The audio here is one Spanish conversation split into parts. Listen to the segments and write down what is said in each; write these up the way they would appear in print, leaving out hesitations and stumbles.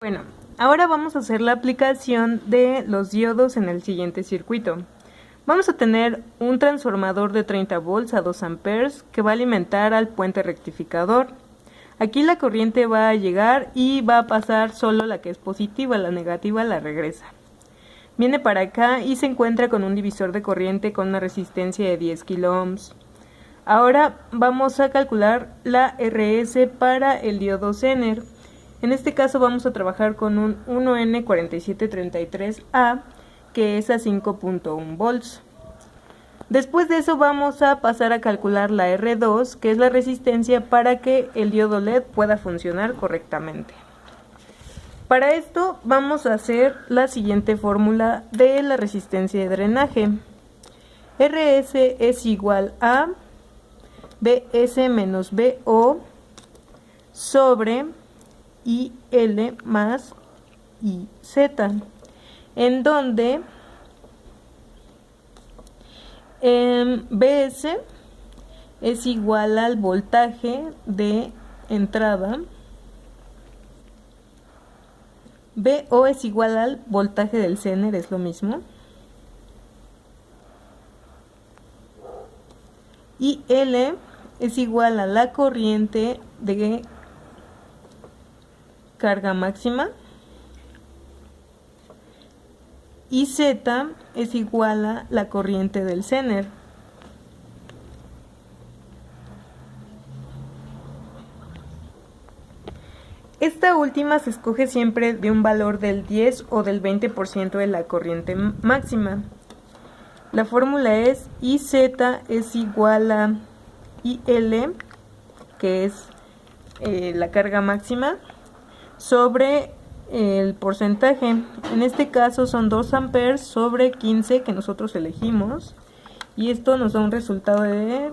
Bueno, ahora vamos a hacer la aplicación de los diodos en el siguiente circuito. Vamos a tener un transformador de 30 volts a 2 amperes que va a alimentar al puente rectificador. Aquí la corriente va a llegar y va a pasar solo la que es positiva, la negativa la regresa. Viene para acá y se encuentra con un divisor de corriente con una resistencia de 10 kilo ohms. Ahora vamos a calcular la RS para el diodo Zener. En este caso vamos a trabajar con un 1N4733A que es a 5.1 volts. Después de eso vamos a pasar a calcular la R2, que es la resistencia para que el diodo LED pueda funcionar correctamente. Para esto vamos a hacer la siguiente fórmula de la resistencia de drenaje. RS es igual a BS menos BO sobre IL más IZ, en donde BS es igual al voltaje de entrada, BO es igual al voltaje del Zener, es lo mismo, y L es igual a la corriente de carga máxima, y Z es igual a la corriente del Zener. Esta última se escoge siempre de un valor del 10 o del 20% de la corriente máxima. La fórmula es IZ es igual a IL, que es la carga máxima, sobre el porcentaje. En este caso son 2 amperes sobre 15 que nosotros elegimos, y esto nos da un resultado de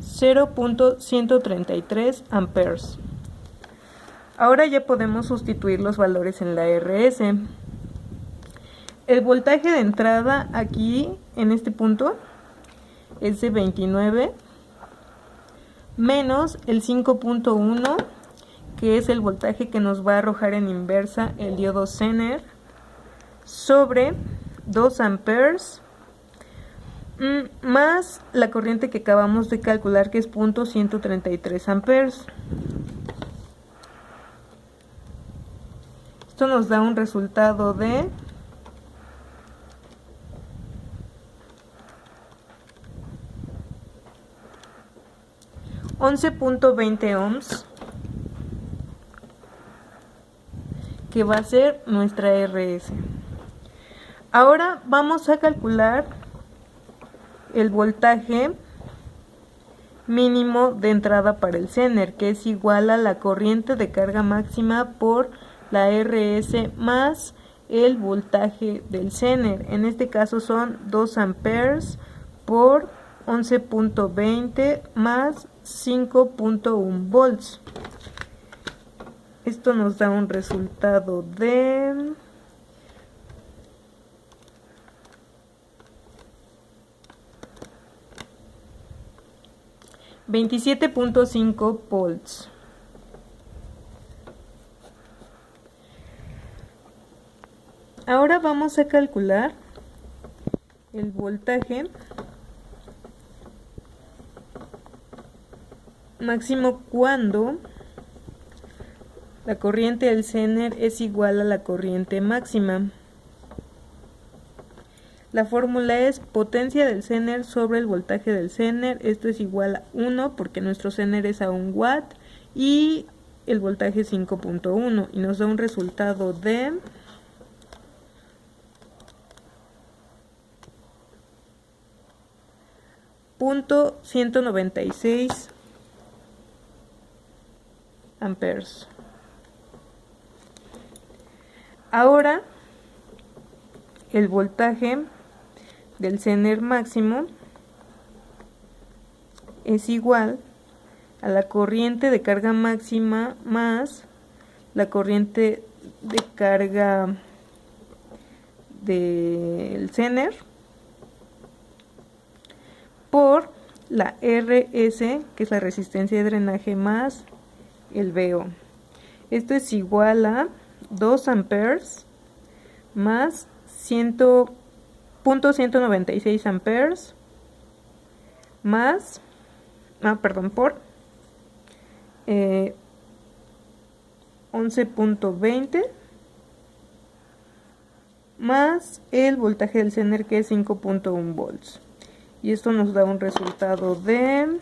0.133 amperes. Ahora ya podemos sustituir los valores en la RS. El voltaje de entrada aquí en este punto es de 29 menos el 5.1, que es el voltaje que nos va a arrojar en inversa el diodo Zener, sobre 2 amperes más la corriente que acabamos de calcular, que es 0.133 amperes. Esto nos da un resultado de 11.20 ohms, que va a ser nuestra RS. Ahora vamos a calcular el voltaje mínimo de entrada para el Zener, que es igual a la corriente de carga máxima por la RS más el voltaje del Zener. En este caso son 2 amperes por 11.20 más 5.1 volts. Esto nos da un resultado de 27.5 volts. Ahora vamos a calcular el voltaje máximo cuando la corriente del Zener es igual a la corriente máxima. La fórmula es potencia del Zener sobre el voltaje del Zener. Esto es igual a 1 porque nuestro Zener es a 1 watt y el voltaje es 5.1, y nos da un resultado de 0.196 amperes. Ahora el voltaje del Zener máximo es igual a la corriente de carga máxima más la corriente de carga del Zener por la RS, que es la resistencia de drenaje, más el VO. Esto es igual a 2 amperes más 100.196 amperes más, por 11.20 más el voltaje del Zener, que es 5.1 volts. Y esto nos da un resultado de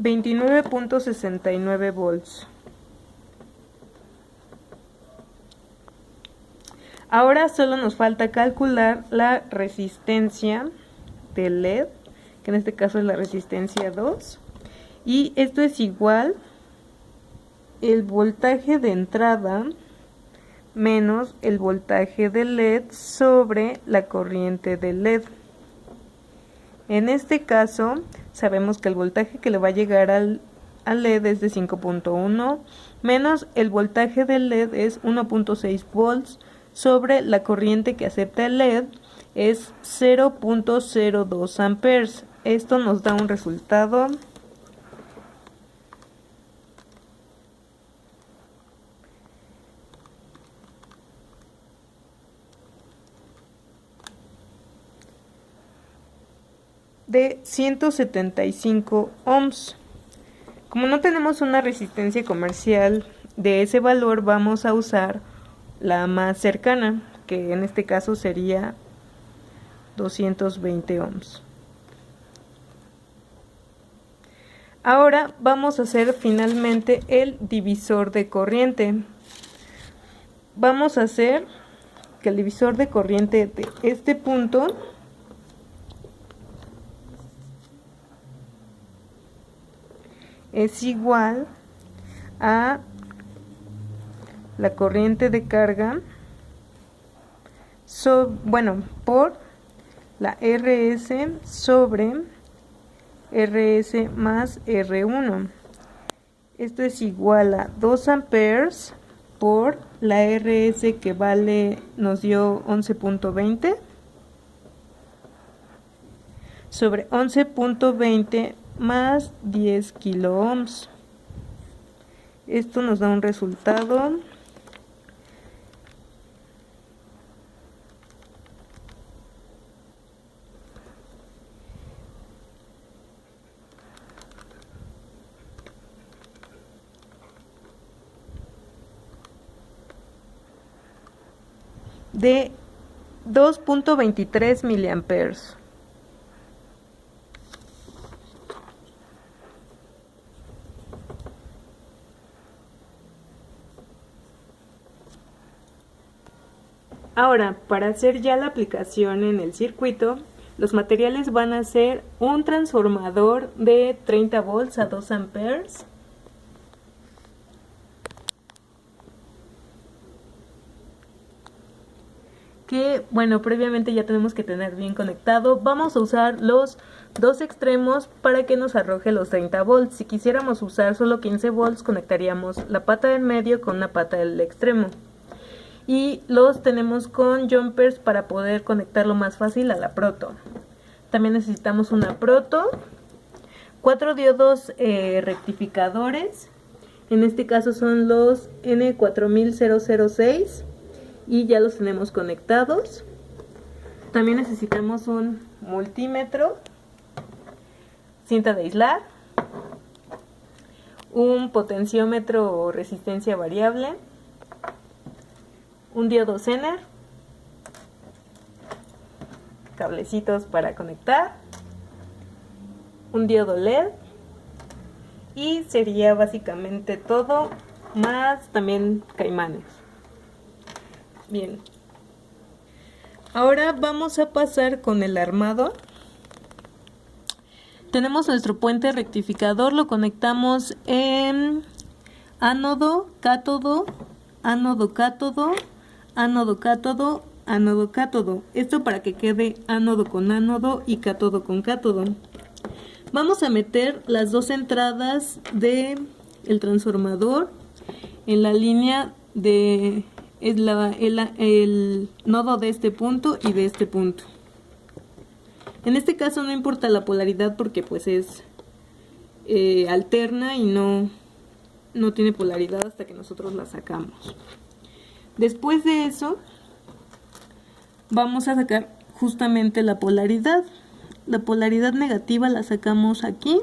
29.69 volts. Ahora solo nos falta calcular la resistencia del LED, que en este caso es la resistencia 2. Y esto es igual el voltaje de entrada menos el voltaje del LED sobre la corriente del LED. En este caso, sabemos que el voltaje que le va a llegar al LED es de 5.1 menos el voltaje del LED es 1.6 volts sobre la corriente que acepta el LED es 0.02 amperes. Esto nos da un resultado de 175 ohms. Como no tenemos una resistencia comercial de ese valor, vamos a usar la más cercana, que en este caso sería 220 ohms. Ahora vamos a hacer finalmente el divisor de corriente. Vamos a hacer que el divisor de corriente de este punto es igual a la corriente de carga por la RS sobre RS más R1. Esto es igual a 2 amperes por la RS, que nos dio 11.20 sobre 11.20 más 10 kilo ohms. Esto nos da un resultado de 2.23 miliamperes. Ahora, para hacer ya la aplicación en el circuito, los materiales van a ser un transformador de 30 volts a 2 amperes, que previamente ya tenemos que tener bien conectado. Vamos a usar los dos extremos para que nos arroje los 30 volts. Si quisiéramos usar solo 15 volts, conectaríamos la pata del medio con una pata del extremo. Y los tenemos con jumpers para poder conectarlo más fácil a la proto. También necesitamos una proto, 4 diodos rectificadores, en este caso son los N4006 y ya los tenemos conectados. También necesitamos un multímetro, cinta de aislar, un potenciómetro o resistencia variable, un diodo Zener, cablecitos para conectar, un diodo LED y sería básicamente todo, más también caimanes. Bien, ahora vamos a pasar con el armado. Tenemos nuestro puente rectificador, lo conectamos en ánodo, cátodo, ánodo, cátodo, ánodo, cátodo, ánodo, cátodo. Esto para que quede ánodo con ánodo y cátodo con cátodo. Vamos a meter las dos entradas del transformador en la línea de el nodo de este punto y de este punto. En este caso no importa la polaridad porque pues es alterna y no tiene polaridad hasta que nosotros la sacamos. Después de eso vamos a sacar justamente la polaridad. La polaridad negativa la sacamos aquí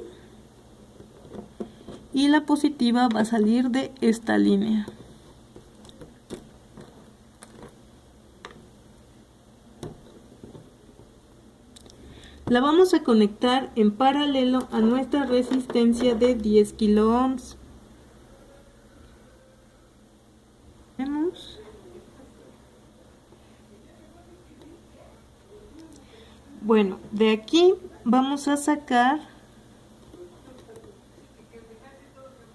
y la positiva va a salir de esta línea. La vamos a conectar en paralelo a nuestra resistencia de 10 kilo ohms. Bueno, de aquí vamos a sacar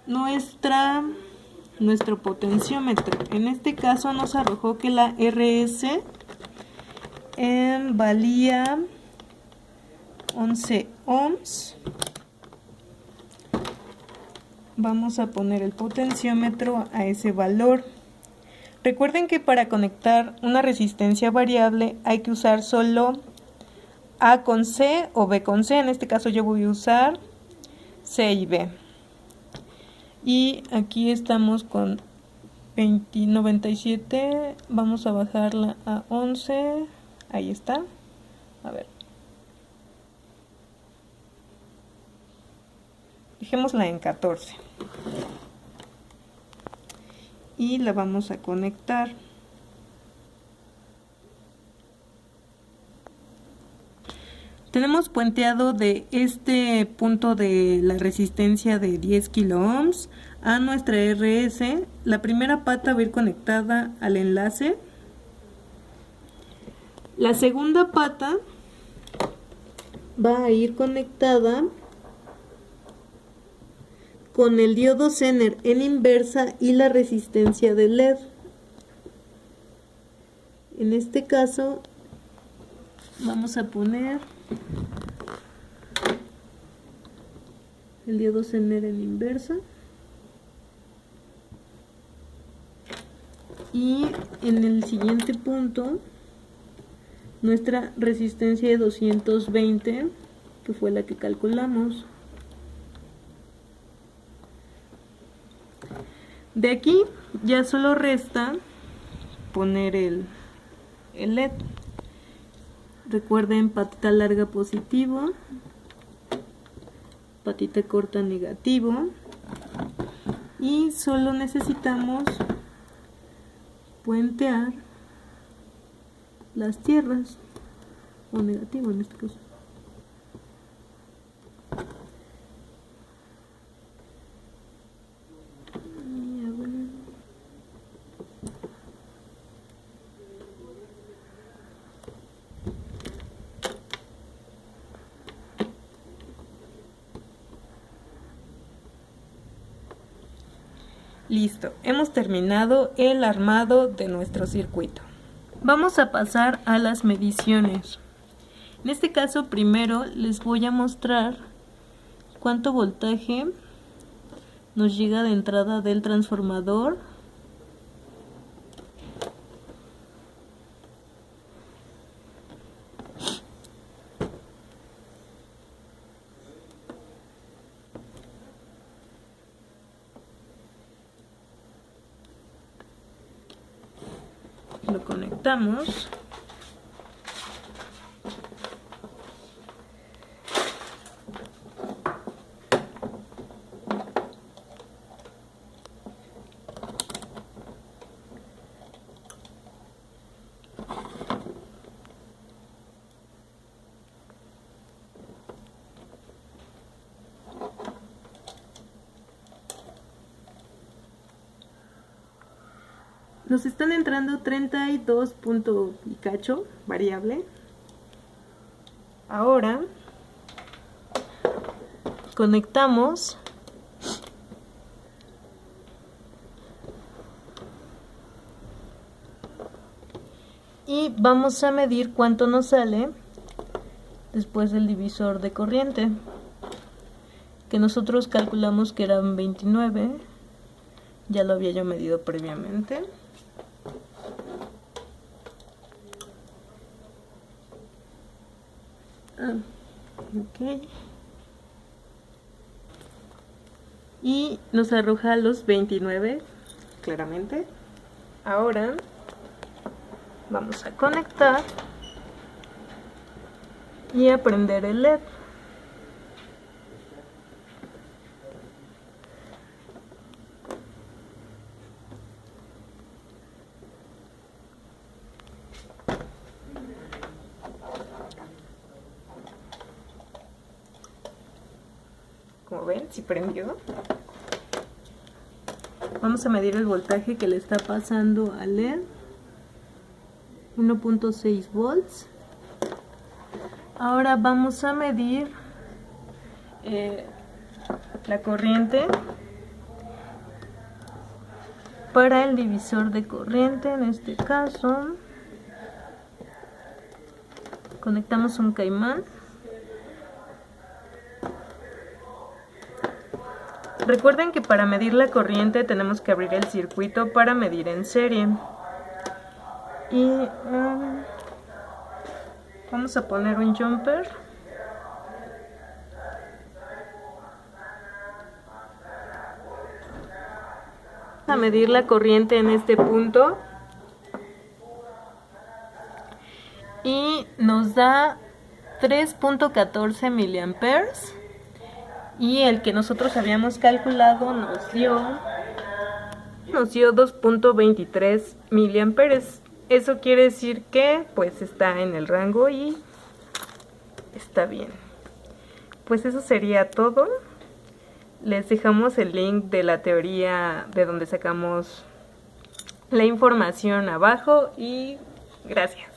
nuestro potenciómetro. En este caso nos arrojó que la RS valía 11 ohms. Vamos a poner el potenciómetro a ese valor. Recuerden que para conectar una resistencia variable hay que usar solo A con C o B con C. En este caso yo voy a usar C y B. Y aquí estamos con 97. Vamos a bajarla a 11. Ahí está. A ver. Dejémosla en 14. Y la vamos a conectar. Tenemos puenteado de este punto de la resistencia de 10 kilo ohms a nuestra RS. La primera pata va a ir conectada al enlace. La segunda pata va a ir conectada con el diodo Zener en inversa y la resistencia de LED. En este caso vamos a poner el diodo Zener en inversa y en el siguiente punto nuestra resistencia de 220, que fue la que calculamos. De aquí ya solo resta poner el LED. Recuerden, patita larga positivo, patita corta negativo, y solo necesitamos puentear las tierras, o negativo en este caso. Listo, hemos terminado el armado de nuestro circuito. Vamos a pasar a las mediciones. En este caso primero les voy a mostrar cuánto voltaje nos llega de entrada del transformador . Lo conectamos . Nos están entrando 32 punto y cacho variable. Ahora conectamos y vamos a medir cuánto nos sale después del divisor de corriente. que nosotros calculamos que eran 29. Ya lo había yo medido previamente. Ok. Y nos arroja los 29, claramente. Ahora vamos a conectar y a prender el LED. Como ven, sí prendió. Vamos a medir el voltaje que le está pasando al LED. 1.6 volts. Ahora vamos a medir la corriente para el divisor de corriente. En este caso conectamos un caimán. Recuerden que para medir la corriente tenemos que abrir el circuito para medir en serie. Y vamos a poner un jumper. A medir la corriente en este punto. Y nos da 3.14 miliamperes. Y el que nosotros habíamos calculado nos dio 2.23 miliamperes. Eso quiere decir que pues está en el rango y está bien. Pues eso sería todo. Les dejamos el link de la teoría de donde sacamos la información abajo y gracias.